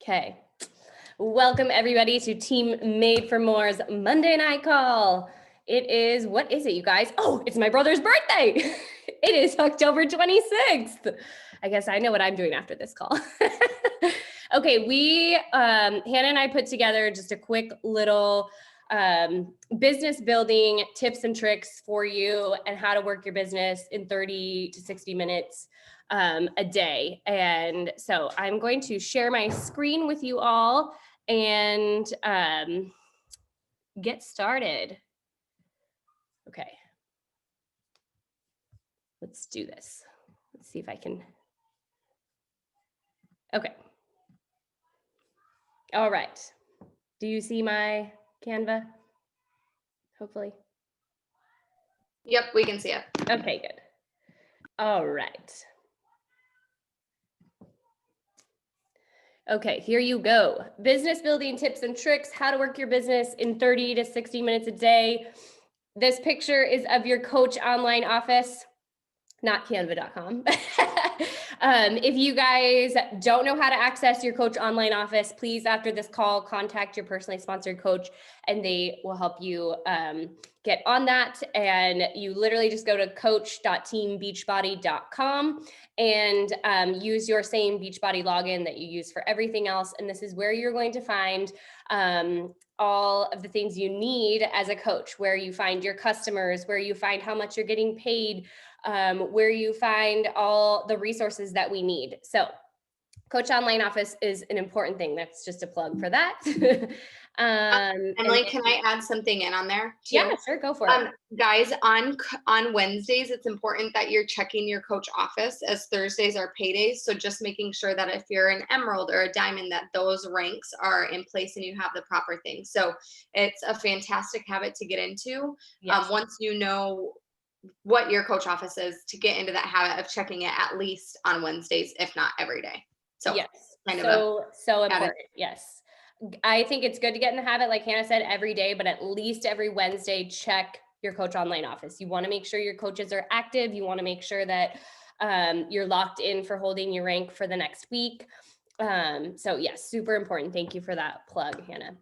Okay. Welcome everybody to Team Made for More's Monday night call. It is, what is it, you guys? Oh, it's my brother's birthday. It is October 26th. I guess I know what I'm doing after this call. Okay, Hannah and I put together just a quick little business building tips and tricks for you and how to work your business in 30 to 60 minutes a day. And so I'm going to share my screen with you all and get started. Okay. Let's do this. Let's see if I can. Okay. All right. Do you see my Canva? Hopefully. Yep, we can see it. Okay, good. All right. Okay, here you go. Business building tips and tricks, how to work your business in 30 to 60 minutes a day. This picture is of your Coach online office, not canva.com. If you guys don't know how to access your Coach online office, please, after this call, contact your personally sponsored coach and they will help you get on that. And you literally just go to coach.teambeachbody.com and use your same Beachbody login that you use for everything else. And this is where you're going to find all of the things you need as a coach, where you find your customers, where you find how much you're getting paid, where you find all the resources that we need. So Coach Online Office is an important thing. That's just a plug for that. Emily, can I add something in on there too? Yeah, sure, go for it. Guys, on Wednesdays, it's important that you're checking your Coach office, as Thursdays are paydays. So just making sure that if you're an emerald or a diamond, that those ranks are in place and you have the proper things. So it's a fantastic habit to get into. Yes. Once you know what your Coach office is, to get into that habit of checking it at least on Wednesdays, if not every day. So yes, kind of so important. Yes. I think it's good to get in the habit, like Hannah said, every day, but at least every Wednesday, check your Coach online office. You want to make sure your coaches are active. You want to make sure that you're locked in for holding your rank for the next week. So yes, super important. Thank you for that plug, Hannah.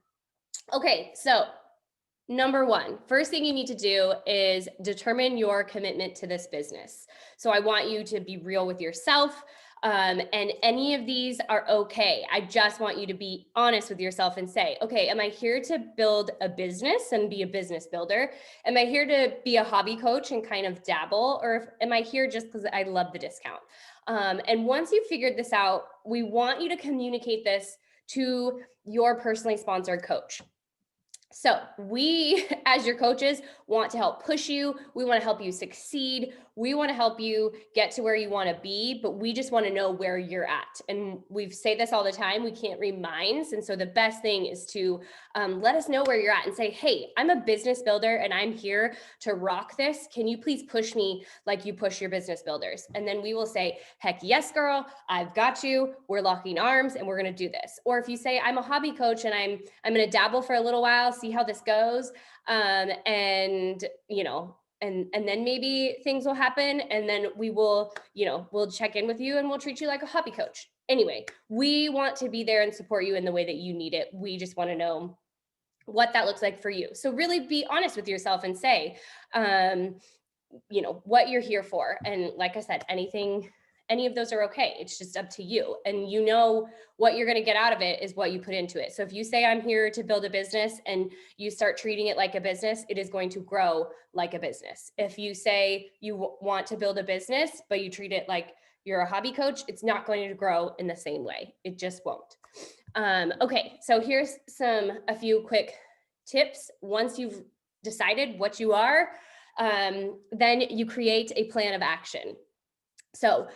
Okay, so number one, first thing you need to do is determine your commitment to this business. So I want you to be real with yourself. And any of these are okay. I just want you to be honest with yourself and say, okay, am I here to build a business and be a business builder? Am I here to be a hobby coach and kind of dabble? Or am I here just because I love the discount? And once you've figured this out, we want you to communicate this to your personally sponsored coach. So we, as your coaches, want to help push you. We want to help you succeed. We want to help you get to where you want to be, but we just want to know where you're at. And we say this all the time, we can't read minds. And so the best thing is to let us know where you're at and say, hey, I'm a business builder and I'm here to rock this. Can you please push me like you push your business builders? And then we will say, heck yes, girl, I've got you. We're locking arms and we're going to do this. Or if you say, I'm a hobby coach and I'm going to dabble for a little while, see how this goes. And you know, and then maybe things will happen and then we will, you know, we'll check in with you and we'll treat you like a hobby coach. Anyway, we want to be there and support you in the way that you need it. We just want to know what that looks like for you. So really be honest with yourself and say, you know, what you're here for. And like I said, any of those are okay. It's just up to you. And you know what you're going to get out of it is what you put into it. So if you say, I'm here to build a business and you start treating it like a business, it is going to grow like a business. If you say you want to build a business, but you treat it like you're a hobby coach, it's not going to grow in the same way. It just won't. Okay, so here's a few quick tips. Once you've decided what you are, then you create a plan of action. So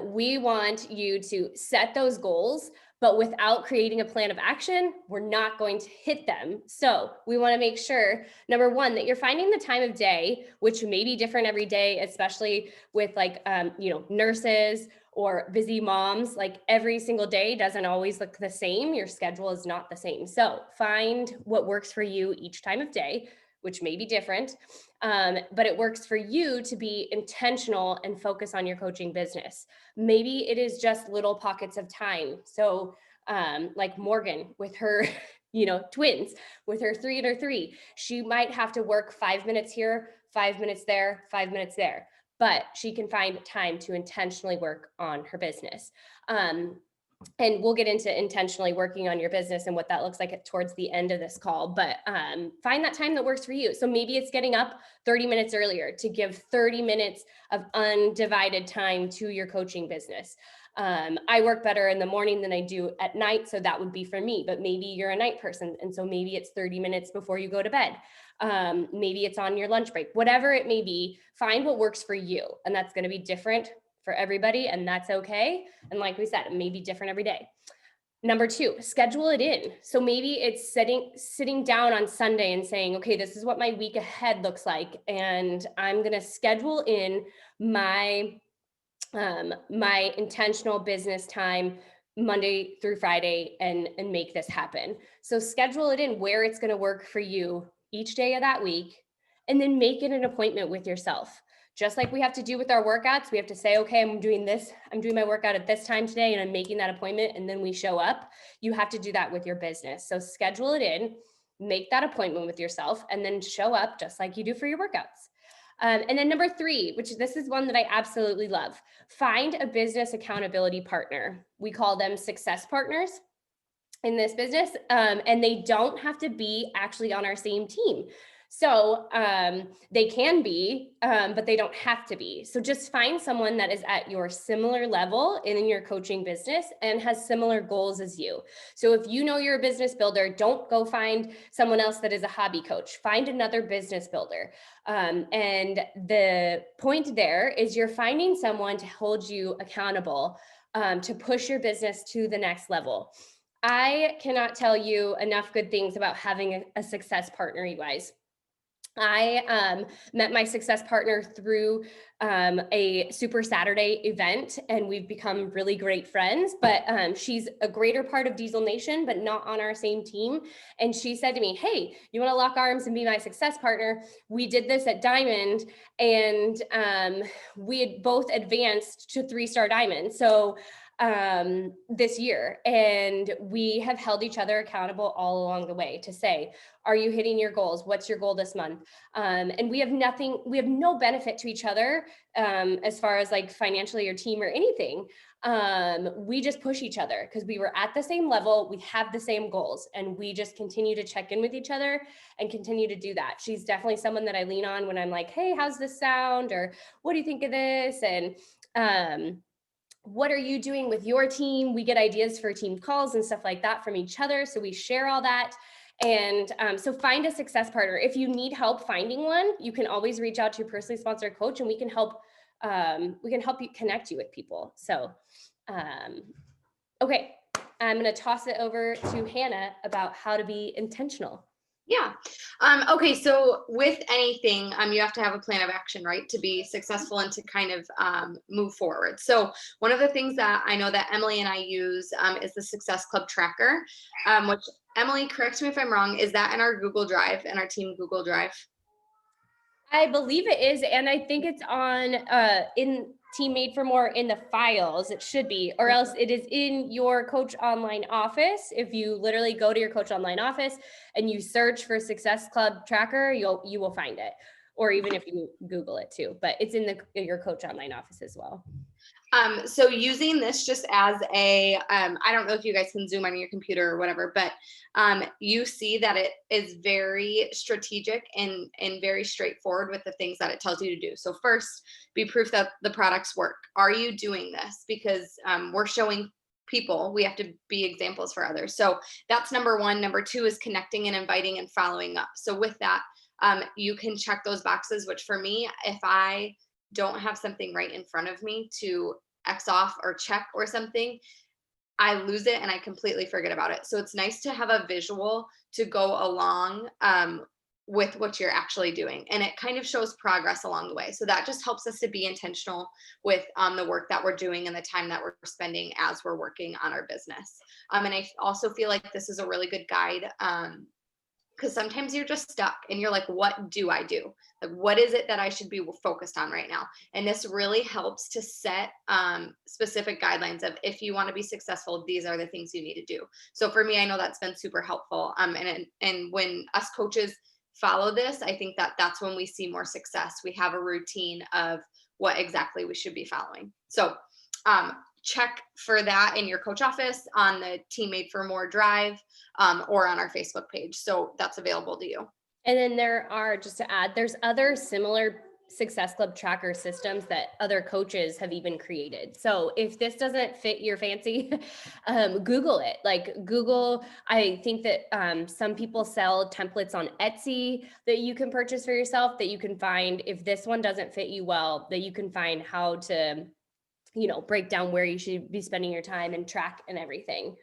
we want you to set those goals, but without creating a plan of action, we're not going to hit them. So we want to make sure, number one, that you're finding the time of day, which may be different every day, especially with like, you know, nurses or busy moms. Like every single day doesn't always look the same. Your schedule is not the same. So find what works for you each time of day, which may be different, but it works for you to be intentional and focus on your coaching business. Maybe it is just little pockets of time. So Like Morgan with her, twins, with her 3 and her 3, she might have to work 5 minutes here, 5 minutes there, 5 minutes there, but she can find time to intentionally work on her business. Um, and we'll get into intentionally working on your business and what that looks like towards the end of this call, but find that time that works for you. So maybe it's getting up 30 minutes earlier to give 30 minutes of undivided time to your coaching business. I work better in the morning than I do at night, so that would be for me, but maybe you're a night person, and so maybe it's 30 minutes before you go to bed. Maybe it's on your lunch break, whatever it may be, find what works for you, and that's going to be different for everybody, and that's okay. And like we said, it may be different every day. Number 2, schedule it in. So maybe it's sitting down on Sunday and saying, okay, this is what my week ahead looks like, and I'm going to schedule in my my intentional business time Monday through Friday and make this happen. So schedule it in where it's going to work for you each day of that week, and then make it an appointment with yourself. Just like we have to do with our workouts, we have to say, okay, I'm doing my workout at this time today, and I'm making that appointment, and then we show up. You have to do that with your business. So schedule it in, make that appointment with yourself, and then show up just like you do for your workouts. And then number 3, this is one that I absolutely love, find a business accountability partner. We call them success partners in this business, and they don't have to be actually on our same team. So they can be, but they don't have to be. So just find someone that is at your similar level in your coaching business and has similar goals as you. So if you know you're a business builder, don't go find someone else that is a hobby coach. Find another business builder. And the point there is you're finding someone to hold you accountable, to push your business to the next level. I cannot tell you enough good things about having a success partner, you guys. I met my success partner through a Super Saturday event, and we've become really great friends, but she's a greater part of Diesel Nation, but not on our same team. And she said to me, hey, you want to lock arms and be my success partner? We did this at Diamond, and we had both advanced to 3-star Diamond. So this year, and we have held each other accountable all along the way to say, are you hitting your goals? What's your goal this month? And we have no benefit to each other as far as like financially or team or anything. We just push each other because we were at the same level, we have the same goals, and we just continue to check in with each other and continue to do that. She's definitely someone that I lean on when I'm like, hey, how's this sound? Or what do you think of this? And what are you doing with your team? We get ideas for team calls and stuff like that from each other. So we share all that. And so find a success partner. If you need help finding one, you can always reach out to your personally sponsored coach, and we can help you connect you with people. So, okay, I'm going to toss it over to Hannah about how to be intentional. Yeah. Okay. So with anything, you have to have a plan of action, right, to be successful and to kind of move forward. So one of the things that I know that Emily and I use is the Success Club Tracker, which, Emily, correct me if I'm wrong, is that in our Google Drive, in our team Google Drive? I believe it is, and I think it's on in Team Made for More in the files. It should be, or else it is in your Coach Online office. If you literally go to your Coach Online office and you search for Success Club Tracker, you will find it. Or even if you Google it too, but it's in your Coach Online office as well. So using this just as a, I don't know if you guys can zoom on your computer or whatever, but you see that it is very strategic and very straightforward with the things that it tells you to do. So first, be proof that the products work. Are you doing this? Because we're showing people, we have to be examples for others. So that's number 1. Number 2 is connecting and inviting and following up. So with that, you can check those boxes, which for me, if I don't have something right in front of me to X off or check or something, I lose it and I completely forget about it. So it's nice to have a visual to go along with what you're actually doing. And it kind of shows progress along the way. So that just helps us to be intentional with the work that we're doing and the time that we're spending as we're working on our business. And I also feel like this is a really good guide because sometimes you're just stuck and you're like, what do I do? Like, what is it that I should be focused on right now? And this really helps to set specific guidelines of, if you want to be successful, these are the things you need to do. So for me, I know that's been super helpful. And when us coaches follow this, I think that that's when we see more success. We have a routine of what exactly we should be following. So check for that in your coach office, on the Team Made for More Drive, or on our Facebook page. So that's available to you. And then there are, just to add, there's other similar Success Club tracker systems that other coaches have even created. So if this doesn't fit your fancy, Google it. Like Google, I think that some people sell templates on Etsy that you can purchase for yourself, that you can find, if this one doesn't fit you well, that you can find how to, you know, break down where you should be spending your time and track and everything.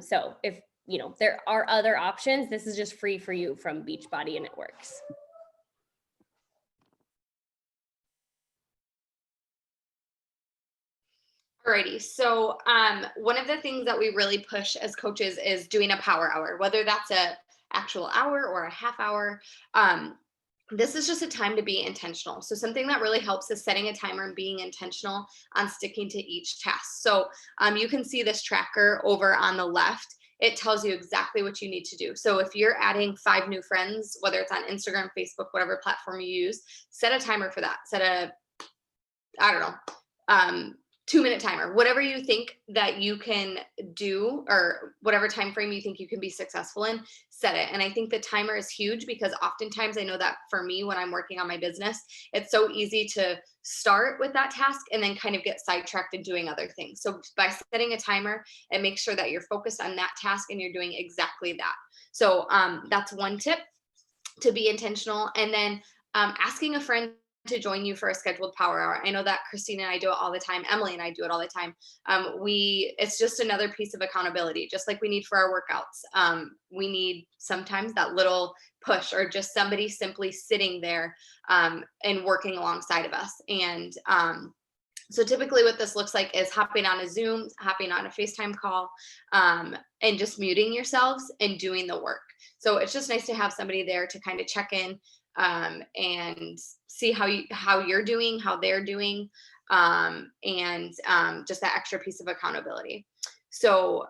So if, you know, there are other options, this is just free for you from Beachbody, and it works. Alrighty, so one of the things that we really push as coaches is doing a power hour, whether that's a actual hour or a half hour. This is just a time to be intentional. So something that really helps is setting a timer and being intentional on sticking to each task. So you can see this tracker over on the left. It tells you exactly what you need to do. So if you're adding 5 new friends, whether it's on Instagram, Facebook, whatever platform you use, set a timer for that. Set a, I don't know, 2-minute timer, whatever you think that you can do, or whatever time frame you think you can be successful in, set it. And I think the timer is huge, because oftentimes, I know that for me, when I'm working on my business, it's so easy to start with that task and then kind of get sidetracked and doing other things. So by setting a timer, and make sure that you're focused on that task and you're doing exactly that. So that's one tip, to be intentional. And then asking a friend to join you for a scheduled power hour. I know that Christina and I do it all the time. Emily and I do it all the time. It's just another piece of accountability, just like we need for our workouts. We need sometimes that little push, or just somebody simply sitting there and working alongside of us. And so typically what this looks like is hopping on a Zoom, hopping on a FaceTime call, and just muting yourselves and doing the work. So it's just nice to have somebody there to kind of check in and see how you're doing, how they're doing, and just that extra piece of accountability. So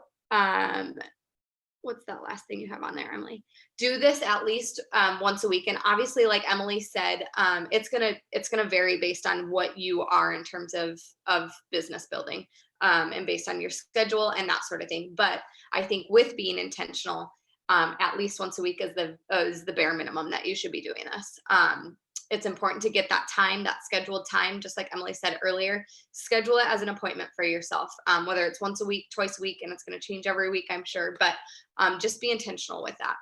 what's that last thing you have on there, Emily? Do this at least once a week. And obviously, like Emily said, it's gonna vary based on what you are in terms of business building, and based on your schedule and that sort of thing. But I think with being intentional, at least once a week is the bare minimum that you should be doing this. It's important to get that time, that scheduled time, just like Emily said earlier. Schedule it as an appointment for yourself, whether it's once a week, twice a week, and it's going to change every week, I'm sure, but just be intentional with that.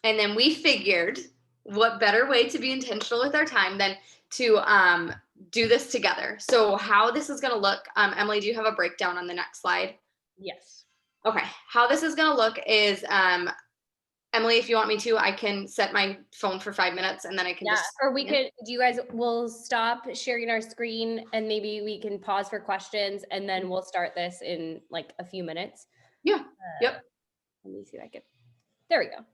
And then we figured, what better way to be intentional with our time than to do this together. So how this is going to look, Emily, do you have a breakdown on the next slide? Yes. Okay, how this is going to look is, Emily, if you want me to, I can set my phone for 5 minutes, and then I can just. Or we could, we'll stop sharing our screen, and maybe we can pause for questions, and then we'll start this in like a few minutes. Yeah. Yep. Let me see if I can. There we go.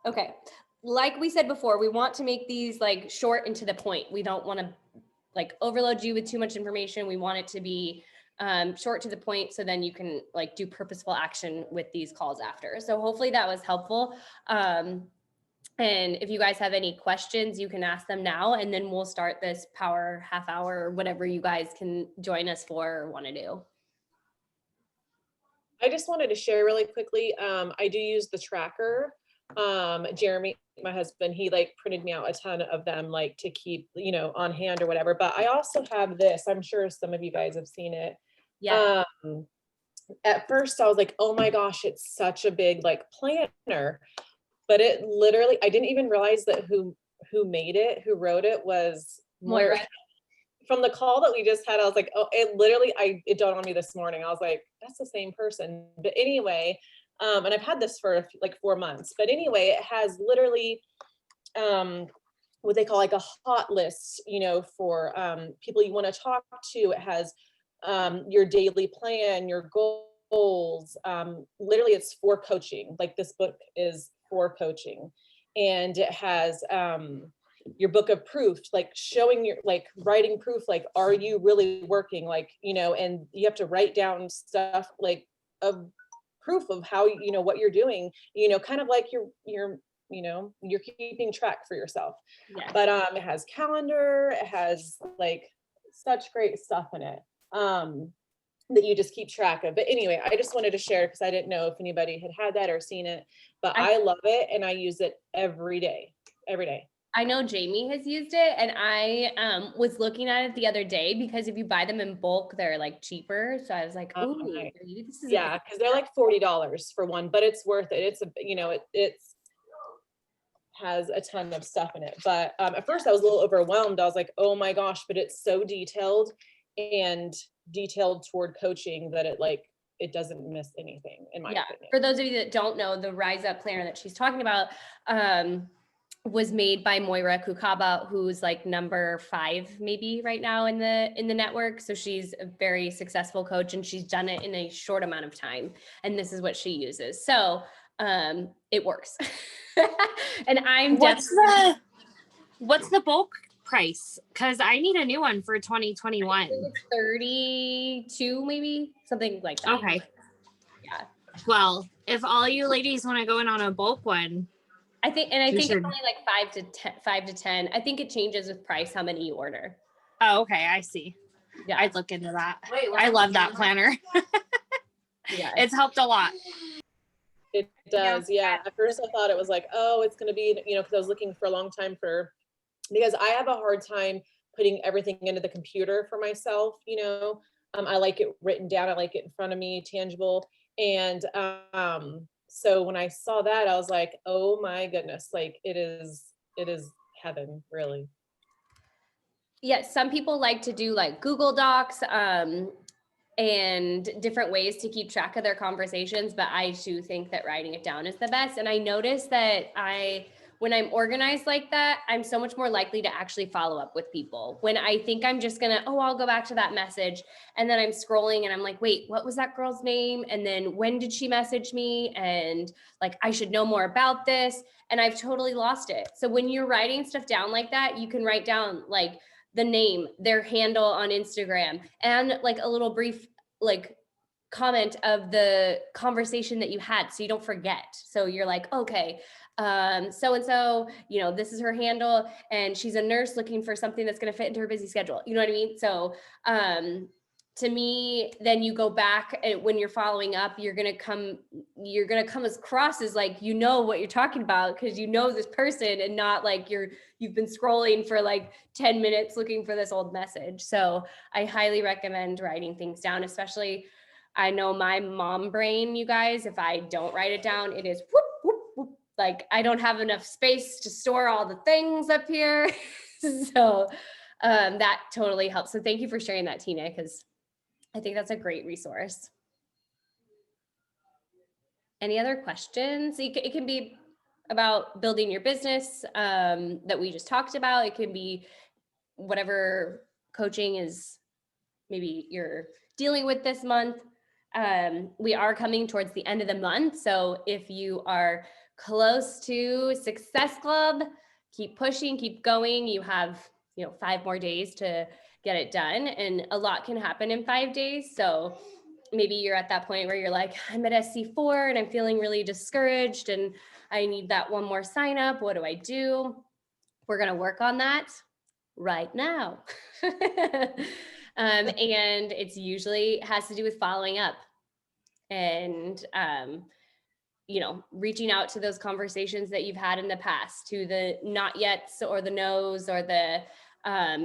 Okay. Like we said before, we want to make these like short and to the point. We don't want to like overload you with too much information. We want it to be short to the point, so then you can like do purposeful action with these calls after. So hopefully that was helpful. And if you guys have any questions, you can ask them now, and then we'll start this power half hour or whatever you guys can join us for or want to do. I just wanted to share really quickly. I do use the tracker. Jeremy, my husband, he like printed me out a ton of them, like to keep, on hand or whatever. But I also have this. I'm sure some of you guys have seen it. Yeah. At first I was like, oh my gosh, it's such a big like planner, but it literally, I didn't even realize that who wrote it was Moira. From the call that we just had. I was like, oh, it dawned on me this morning. I was like, that's the same person. But anyway, and I've had this for like 4 months, but anyway, it has literally what they call like a hot list, for people you want to talk to. It has your daily plan, your goals. Literally it's for coaching. Like this book is for coaching, and it has your book of proof, like showing your, like writing proof, like, are you really working? Like, you know, and you have to write down stuff like of proof of how, you know, what you're doing, you know, kind of like you're, you know, you're keeping track for yourself. Yes. But it has calendar, it has like such great stuff in it. That you just keep track of. But anyway, I just wanted to share because I didn't know if anybody had that or seen it, but I love it and I use it every day, every day. I know Jamie has used it, and I was looking at it the other day because if you buy them in bulk, they're like cheaper. So I was like, Oh, ooh, nice. maybe this is a Yeah, good because they're like $40 for one, but it's worth it. It's a, you know, it's has a ton of stuff in it. But at first I was a little overwhelmed. I was like, oh my gosh, but it's so detailed and detailed toward coaching that it doesn't miss anything, in my opinion. For those of you that don't know, the Rise Up planner that she's talking about was made by Moira Kukaba, who's like number 5 maybe right now in the network. So she's a very successful coach, and she's done it in a short amount of time. And this is what she uses. So it works. And I'm What's the bulk price? Because I need a new one for 2021. it's 32, maybe something like that. Okay. Yeah. Well, if all you ladies want to go in on a bulk one, I think You it's should. only like 5 to 10. I think it changes with price how many you order. oh, okay, I see. Yeah. I'd look into that. Wait, I love that planner. Yeah. It's helped a lot. It does, yeah. At first I thought it was like, oh, it's gonna be, you know, because I was looking for a long time because I have a hard time putting everything into the computer for myself, you know. I like it written down, I like it in front of me, tangible. And so when I saw that, I was like, oh my goodness, like it is heaven, really. Yes, some people like to do like Google Docs and different ways to keep track of their conversations, but I do think that writing it down is the best. And I notice that when I'm organized like that, I'm so much more likely to actually follow up with people. When I think I'm just gonna, I'll go back to that message, and then I'm scrolling and I'm like, wait, what was that girl's name? And then when did she message me? And like, I should know more about this. And I've totally lost it. So when you're writing stuff down like that, you can write down like the name, their handle on Instagram, and like a little brief like comment of the conversation that you had, so you don't forget. So you're like, okay, so and so, you know, this is her handle, and she's a nurse looking for something that's going to fit into her busy schedule. You know what I mean? So to me, then you go back, and when you're following up, you're gonna come as across as like, you know what you're talking about, because you know this person, and not like you've been scrolling for like 10 minutes looking for this old message. So I highly recommend writing things down, especially I know my mom brain, you guys, if I don't write it down, it is whoop, whoop, whoop. Like I don't have enough space to store all the things up here. So that totally helps. So thank you for sharing that, Tina, because I think that's a great resource. Any other questions? It can be about building your business that we just talked about. It can be whatever coaching is maybe you're dealing with this month. We are coming towards the end of the month. So if you are close to Success Club, keep pushing, keep going. You have, 5 more days to get it done, and a lot can happen in 5 days. So maybe you're at that point where you're like, I'm at SC4 and I'm feeling really discouraged and I need that one more sign up. What do I do? We're going to work on that right now. And it's usually has to do with following up and, reaching out to those conversations that you've had in the past, to the not yets or the no's, or the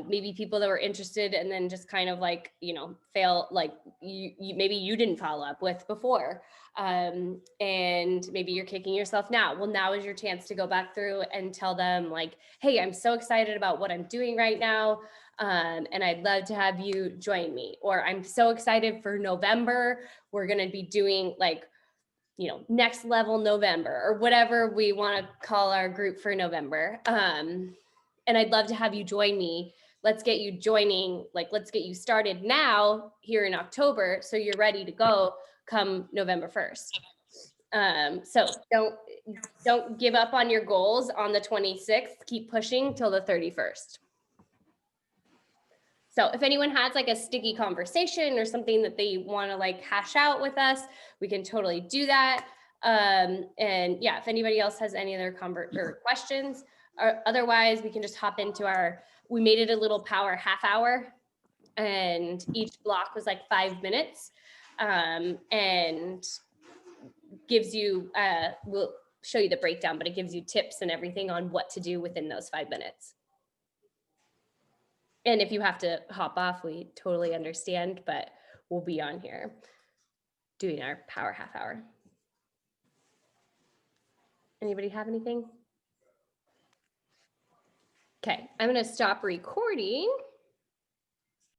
maybe people that were interested and then just kind of like, fail, like you maybe you didn't follow up with before. And maybe you're kicking yourself now. Well, now is your chance to go back through and tell them like, hey, I'm so excited about what I'm doing right now. And I'd love to have you join me. Or I'm so excited for November. We're going to be doing like, next level November, or whatever we want to call our group for November. And I'd love to have you join me. let's get you joining, like, let's get you started now here in October, so you're ready to go come November 1st. So don't give up on your goals on the 26th. Keep pushing till the 31st. So if anyone has like a sticky conversation or something that they want to like hash out with us, we can totally do that. And yeah, if anybody else has any other or questions, or otherwise we can just hop into we made it a little power half hour, and each block was like 5 minutes, and gives you, we'll show you the breakdown, but it gives you tips and everything on what to do within those 5 minutes. And if you have to hop off, we totally understand, but we'll be on here doing our power half hour. Anybody have anything? Okay, I'm going to stop recording.